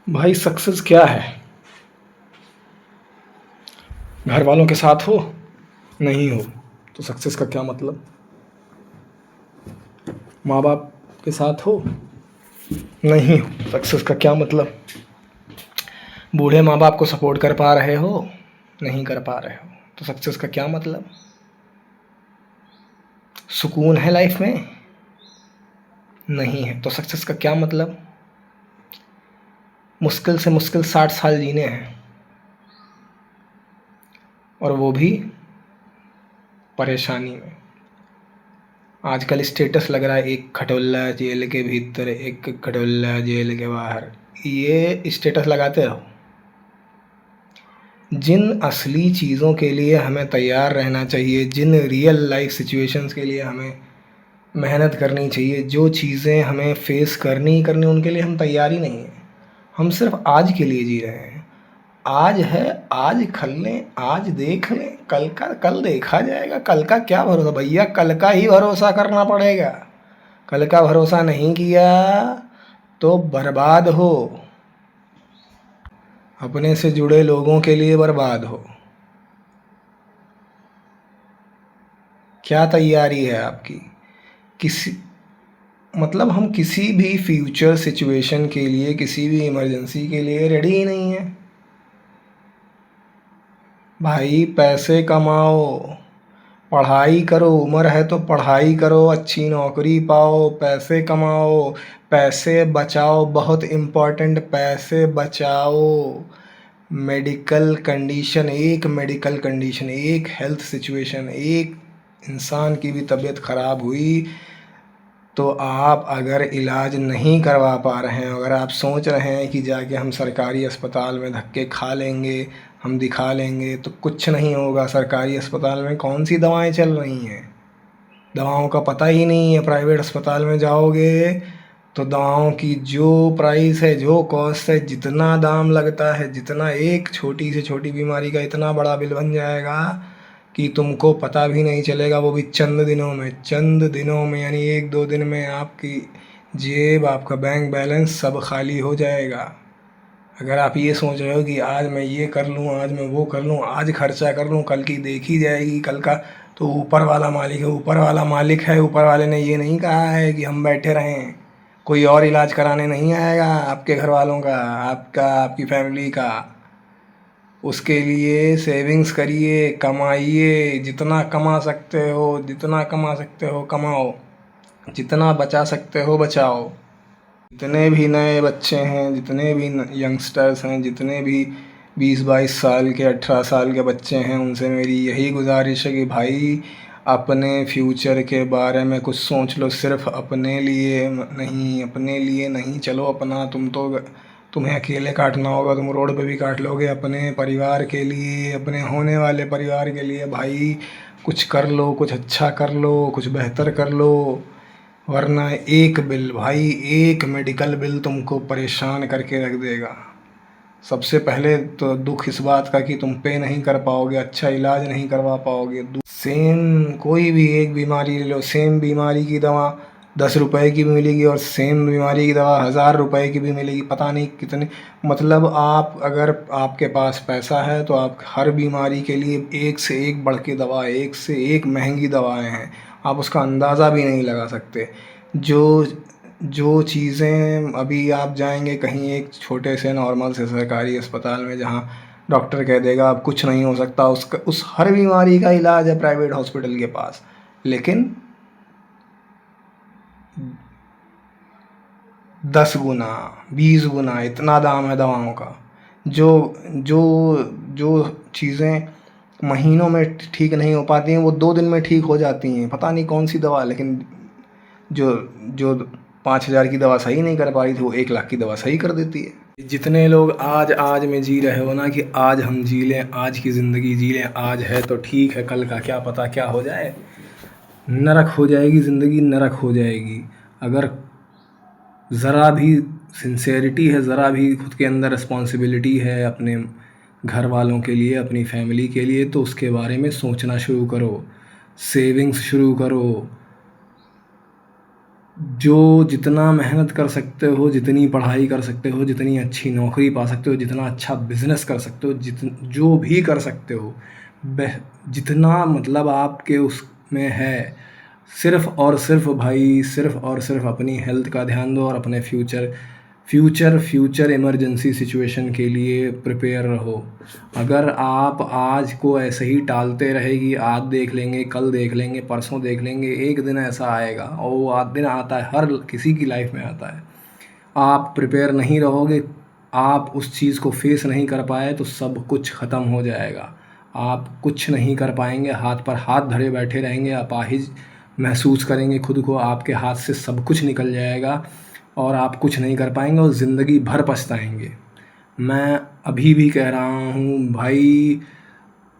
भाई सक्सेस क्या है? घर वालों के साथ हो, नहीं हो तो सक्सेस का क्या मतलब? माँ बाप के साथ हो, नहीं हो, सक्सेस का क्या मतलब? बूढ़े माँ बाप को सपोर्ट कर पा रहे हो, नहीं कर पा रहे हो तो सक्सेस का क्या मतलब? सुकून है लाइफ में, नहीं है तो सक्सेस का क्या मतलब? मुश्किल से मुश्किल 60 साल जीने हैं, और वो भी परेशानी में। आजकल स्टेटस लग रहा है, एक खटोला जेल के भीतर, एक खटोला जेल के बाहर। ये स्टेटस लगाते रहो। जिन असली चीज़ों के लिए हमें तैयार रहना चाहिए, जिन रियल लाइफ सिचुएशंस के लिए हमें मेहनत करनी चाहिए, जो चीज़ें हमें फेस करनी ही करनी, उनके लिए हम तैयार ही नहीं हैं। हम सिर्फ आज के लिए जी रहे हैं। आज है, आज खल लें, आज देख लें, कल का कल देखा जाएगा। कल का क्या भरोसा भैया, कल का ही भरोसा करना पड़ेगा। कल का भरोसा नहीं किया तो बर्बाद हो, अपने से जुड़े लोगों के लिए बर्बाद हो। क्या तैयारी है आपकी? किसी मतलब हम किसी भी फ्यूचर सिचुएशन के लिए, किसी भी इमरजेंसी के लिए रेडी ही नहीं है। भाई पैसे कमाओ, पढ़ाई करो, उम्र है तो पढ़ाई करो, अच्छी नौकरी पाओ, पैसे कमाओ, पैसे बचाओ, बहुत इम्पोर्टेंट, पैसे बचाओ। मेडिकल कंडीशन, एक हेल्थ सिचुएशन, एक इंसान की भी तबीयत ख़राब हुई तो आप अगर इलाज नहीं करवा पा रहे हैं, अगर आप सोच रहे हैं कि जाके हम सरकारी अस्पताल में धक्के खा लेंगे, हम दिखा लेंगे, तो कुछ नहीं होगा। सरकारी अस्पताल में कौन सी दवाएं चल रही हैं? दवाओं का पता ही नहीं है। प्राइवेट अस्पताल में जाओगे तो दवाओं की जो प्राइस है, जो कॉस्ट है, जितना दाम लगता है, जितना एक छोटी से छोटी बीमारी का इतना बड़ा बिल बन जाएगा कि तुमको पता भी नहीं चलेगा। वो भी चंद दिनों में, यानी 1-2 दिन में आपकी जेब, आपका बैंक बैलेंस सब खाली हो जाएगा। अगर आप ये सोच रहे हो कि आज मैं ये कर लूँ, आज मैं वो कर लूँ, आज खर्चा कर लूँ, कल की देखी जाएगी, कल का तो ऊपर वाला मालिक है। ऊपर वाला मालिक है, ऊपर वाले ने ये नहीं कहा है कि हम बैठे रहें। कोई और इलाज कराने नहीं आएगा आपके घर वालों का, आपका, आपकी फैमिली का। उसके लिए सेविंग्स करिए, कमाइए, जितना कमा सकते हो, जितना कमा सकते हो कमाओ, जितना बचा सकते हो बचाओ। जितने भी नए बच्चे हैं, जितने भी यंगस्टर्स हैं, जितने भी 20-22 साल के, 18 साल के बच्चे हैं, उनसे मेरी यही गुजारिश है कि भाई अपने फ्यूचर के बारे में कुछ सोच लो। सिर्फ अपने लिए नहीं, अपने लिए नहीं, चलो अपना, तुम्हें अकेले काटना होगा, तुम रोड पे भी काट लोगे। अपने परिवार के लिए, अपने होने वाले परिवार के लिए भाई कुछ कर लो, कुछ अच्छा कर लो, कुछ बेहतर कर लो। वरना एक बिल भाई, एक मेडिकल बिल तुमको परेशान करके रख देगा। सबसे पहले तो दुख इस बात का कि तुम पे नहीं कर पाओगे, अच्छा इलाज नहीं करवा पाओगे। सेम कोई भी एक बीमारी ले लो, सेम बीमारी की दवा 10 रुपए की भी मिलेगी और सेम बीमारी की दवा 1000 रुपए की भी मिलेगी। पता नहीं कितने, मतलब आप, अगर आपके पास पैसा है तो आप हर बीमारी के लिए एक से एक बढ़ के दवा, एक से एक महंगी दवाएं हैं, आप उसका अंदाज़ा भी नहीं लगा सकते। जो जो चीज़ें अभी आप जाएंगे कहीं एक छोटे से नॉर्मल से सरकारी अस्पताल में, जहाँ डॉक्टर कह देगा अब कुछ नहीं हो सकता, उसका उस हर बीमारी का इलाज है प्राइवेट हॉस्पिटल के पास। लेकिन 10 गुना, 20 गुना इतना दाम है दवाओं का। जो जो जो चीज़ें महीनों में ठीक नहीं हो पाती हैं, वो 2 दिन में ठीक हो जाती हैं। पता नहीं कौन सी दवा, लेकिन जो जो 5,000 की दवा सही नहीं कर पा रही थी, वो 1 लाख की दवा सही कर देती है। जितने लोग आज आज में जी रहे हो ना, कि आज हम जी लें, आज की ज़िंदगी जी लें, आज है तो ठीक है, कल का क्या पता क्या हो जाए। नरक हो जाएगी ज़िंदगी, नरक हो जाएगी। अगर ज़रा भी सिंसेरिटी है, ज़रा भी खुद के अंदर रिस्पॉन्सिबिलिटी है अपने घर वालों के लिए, अपनी फैमिली के लिए, तो उसके बारे में सोचना शुरू करो। सेविंग्स शुरू करो। जो जितना मेहनत कर सकते हो, जितनी पढ़ाई कर सकते हो, जितनी अच्छी नौकरी पा सकते हो, जितना अच्छा बिज़नेस कर सकते हो, जो भी कर सकते हो, वह जितना मतलब आपके उसमें है, सिर्फ़ और सिर्फ़ भाई, सिर्फ़ और सिर्फ़ अपनी हेल्थ का ध्यान दो और अपने फ्यूचर इमरजेंसी सिचुएशन के लिए प्रिपेयर रहो। अगर आप आज को ऐसे ही टालते रहेगी, आज देख लेंगे, कल देख लेंगे, परसों देख लेंगे, एक दिन ऐसा आएगा और वो दिन आता है, हर किसी की लाइफ में आता है। आप प्रिपेयर नहीं रहोगे, आप उस चीज़ को फेस नहीं कर पाए तो सब कुछ ख़त्म हो जाएगा। आप कुछ नहीं कर पाएंगे, हाथ पर हाथ धरे बैठे रहेंगे, अपाहिज महसूस करेंगे खुद को, आपके हाथ से सब कुछ निकल जाएगा और आप कुछ नहीं कर पाएंगे और ज़िंदगी भर पछताएंगे। मैं अभी भी कह रहा हूँ भाई,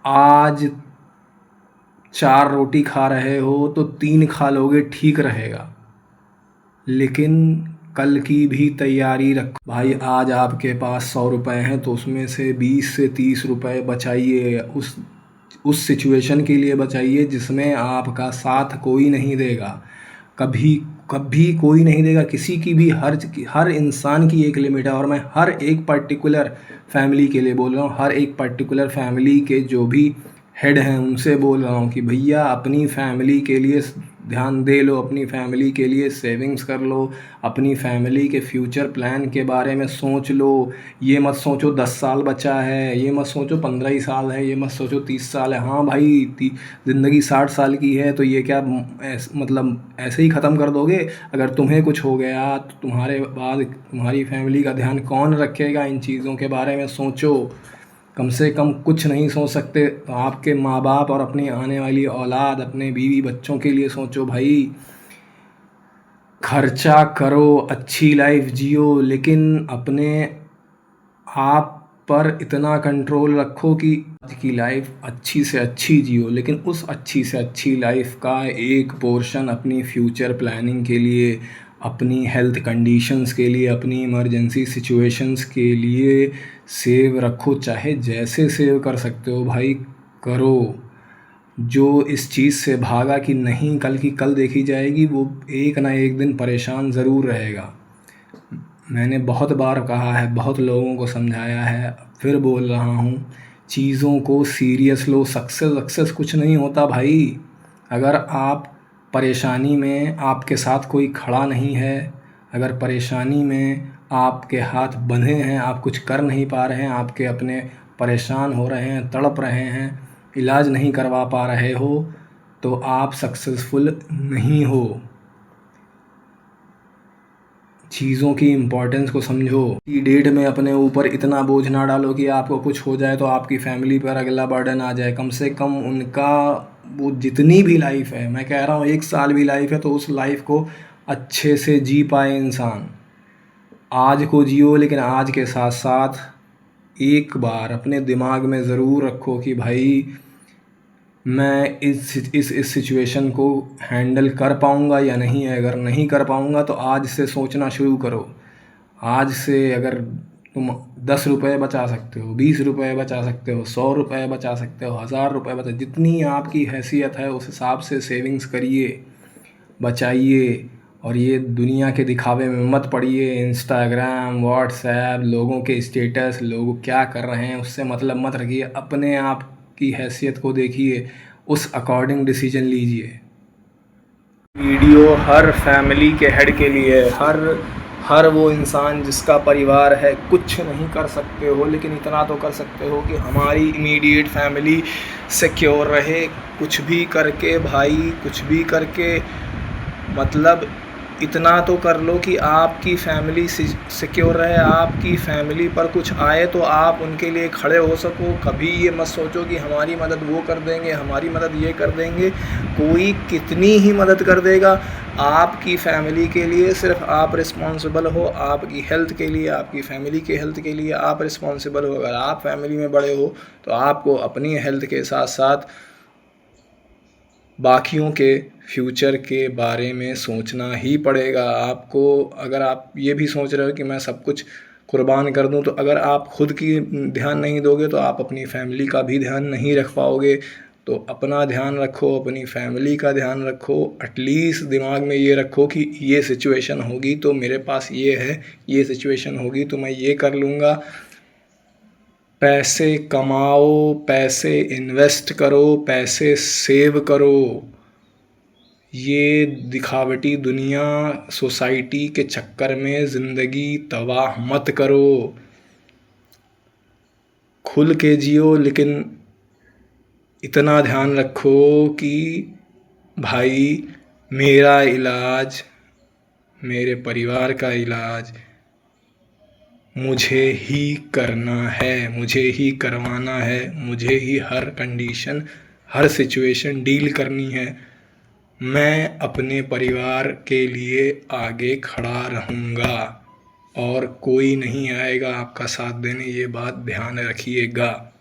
आज 4 रोटी खा रहे हो तो 3 खा लोगे, ठीक रहेगा, लेकिन कल की भी तैयारी रखो। भाई आज आपके पास 100 रुपए हैं तो उसमें से 20 से 30 रुपए बचाइए, उस सिचुएशन के लिए बचाइए जिसमें आपका साथ कोई नहीं देगा, कभी कभी कोई नहीं देगा किसी की भी। हर इंसान की एक लिमिट है और मैं हर एक पर्टिकुलर फैमिली के लिए बोल रहा हूँ, हर एक पर्टिकुलर फैमिली के जो भी हेड हैं उनसे बोल रहा हूँ कि भैया अपनी फैमिली के लिए ध्यान दे लो, अपनी फैमिली के लिए सेविंग्स कर लो, अपनी फैमिली के फ्यूचर प्लान के बारे में सोच लो। ये मत सोचो 10 साल बचा है, ये मत सोचो 15 ही साल है, ये मत सोचो 30 साल है। हाँ भाई, ज़िंदगी 60 साल की है तो ये क्या मतलब ऐसे ही ख़त्म कर दोगे? अगर तुम्हें कुछ हो गया तो तुम्हारे बाद तुम्हारी फैमिली का ध्यान कौन रखेगा? इन चीज़ों के बारे में सोचो। कम से कम कुछ नहीं सोच सकते तो आपके माँ बाप और अपनी आने वाली औलाद, अपने बीवी बच्चों के लिए सोचो भाई। खर्चा करो, अच्छी लाइफ जियो, लेकिन अपने आप पर इतना कंट्रोल रखो कि आज की लाइफ अच्छी से अच्छी जियो, लेकिन उस अच्छी से अच्छी लाइफ का एक पोर्शन अपनी फ्यूचर प्लानिंग के लिए, अपनी हेल्थ कंडीशंस के लिए, अपनी इमरजेंसी सिचुएशंस के लिए सेव रखो। चाहे जैसे सेव कर सकते हो भाई करो। जो इस चीज़ से भागा कि नहीं कल की कल देखी जाएगी, वो एक ना एक दिन परेशान ज़रूर रहेगा। मैंने बहुत बार कहा है, बहुत लोगों को समझाया है, फिर बोल रहा हूँ, चीज़ों को सीरियस लो। सक्सेस कुछ नहीं होता भाई। अगर आप परेशानी में आपके साथ कोई खड़ा नहीं है, अगर परेशानी में आपके हाथ बंधे हैं, आप कुछ कर नहीं पा रहे हैं, आपके अपने परेशान हो रहे हैं, तड़प रहे हैं, इलाज नहीं करवा पा रहे हो, तो आप सक्सेसफुल नहीं हो। चीज़ों की इम्पोर्टेंस को समझो। की डेट में अपने ऊपर इतना बोझ ना डालो कि आपको कुछ हो जाए तो आपकी फैमिली पर अगला बर्डन आ जाए। कम से कम उनका वो जितनी भी लाइफ है, मैं कह रहा हूँ 1 साल भी लाइफ है तो उस लाइफ को अच्छे से जी पाए इंसान। आज को जियो, लेकिन आज के साथ साथ एक बार अपने दिमाग में ज़रूर रखो कि भाई मैं इस सिचुएशन को हैंडल कर पाऊँगा या नहीं है। अगर नहीं कर पाऊँगा तो आज से सोचना शुरू करो। आज से अगर तुम 10 रुपये बचा सकते हो, 20 रुपये बचा सकते हो, 100 रुपये बचा सकते हो, 1000 रुपये बचा, जितनी आपकी हैसियत है उस हिसाब से सेविंग्स करिए, बचाइए। और ये दुनिया के दिखावे में मत पड़िए। इंस्टाग्राम, व्हाट्सएप, लोगों के स्टेटस, लोग क्या कर रहे हैं उससे मतलब मत रखिए। अपने आप की हैसियत को देखिए, उस अकॉर्डिंग डिसीजन लीजिए। वीडियो हर फैमिली के हेड के लिए, हर वो इंसान जिसका परिवार है। कुछ नहीं कर सकते हो, लेकिन इतना तो कर सकते हो कि हमारी इमीडिएट फैमिली सिक्योर रहे। कुछ भी करके भाई, कुछ भी करके मतलब इतना तो कर लो कि आपकी फैमिली सिक्योर रहे, आपकी फैमिली पर कुछ आए तो आप उनके लिए खड़े हो सको। कभी ये मत सोचो कि हमारी मदद वो कर देंगे, हमारी मदद ये कर देंगे। कोई कितनी ही मदद कर देगा, आपकी फैमिली के लिए सिर्फ आप रिस्पॉन्सिबल हो। आपकी हेल्थ के लिए, आपकी फैमिली के हेल्थ के लिए आप रिस्पॉन्सिबल हो। अगर आप फैमिली में बड़े हो तो आपको अपनी हेल्थ के साथ साथ बाकियों के फ्यूचर के बारे में सोचना ही पड़ेगा आपको। अगर आप ये भी सोच रहे हो कि मैं सब कुछ कुर्बान कर दूं, तो अगर आप खुद की ध्यान नहीं दोगे तो आप अपनी फैमिली का भी ध्यान नहीं रख पाओगे। तो अपना ध्यान रखो, अपनी फैमिली का ध्यान रखो। एटलीस्ट दिमाग में ये रखो कि ये सिचुएशन होगी तो मेरे पास ये है, ये सिचुएशन होगी तो मैं ये कर लूँगा। पैसे कमाओ, पैसे इन्वेस्ट करो, पैसे सेव करो। ये दिखावटी दुनिया, सोसाइटी के चक्कर में ज़िंदगी तबाह मत करो। खुल के जियो, लेकिन इतना ध्यान रखो कि भाई मेरा इलाज, मेरे परिवार का इलाज मुझे ही करना है, मुझे ही करवाना है, मुझे ही हर कंडीशन, हर सिचुएशन डील करनी है। मैं अपने परिवार के लिए आगे खड़ा रहूँगा और कोई नहीं आएगा आपका साथ देने, ये बात ध्यान रखिएगा।